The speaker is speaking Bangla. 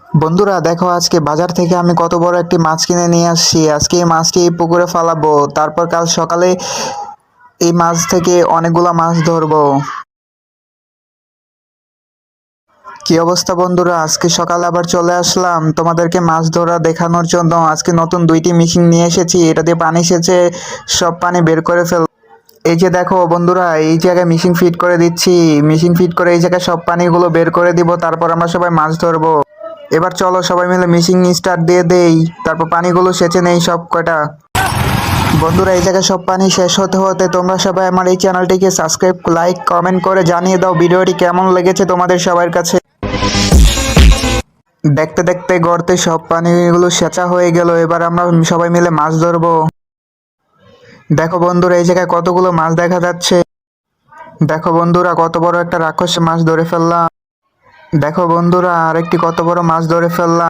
বন্ধুরা দেখো, আজকে বাজার থেকে আমি কত বড় একটি মাছ কিনে নিয়ে আসছি। আজকে এই মাছটি এই পুকুরে ফালাবো, তারপর কাল সকালে এই মাছ থেকে অনেকগুলা মাছ ধরবো। কি অবস্থা বন্ধুরা, আজকে সকালে আবার চলে আসলাম তোমাদেরকে মাছ ধরা দেখানোর জন্য। আজকে নতুন দুইটি মেশিন নিয়ে এসেছি, এটা দিয়ে পানি সেচে সব পানি বের করে ফেল। এই যে দেখো বন্ধুরা, এই জায়গায় মেশিন ফিট করে দিচ্ছি। মেশিন ফিট করে এই জায়গায় সব পানিগুলো বের করে দিব, তারপর আমরা সবাই মাছ ধরবো। এবার চলো সবাই মিলে মেশিন স্টার্ট দিয়ে দেই, তারপর পানিগুলো সেচে নেই সব কয়টা। বন্ধুরা এই জায়গায় সব পানি শেষ হতে হতে তোমরা সবাই আমার এই চ্যানেলটিকে সাবস্ক্রাইব, লাইক, কমেন্ট করে জানিয়ে দাও ভিডিওটি কেমন লেগেছে তোমাদের সবার কাছে। দেখতে দেখতে গর্তে সব পানিগুলো সেচা হয়ে গেল, এবার আমরা সবাই মিলে মাছ ধরবো। দেখো বন্ধুরা এই জায়গায় কতগুলো মাছ দেখা যাচ্ছে। দেখো বন্ধুরা কত বড় একটা রাক্ষস মাছ ধরে ফেললাম। দেখো বন্ধুরা আরেকটি কত বড় মাছ ধরে ফেললাম।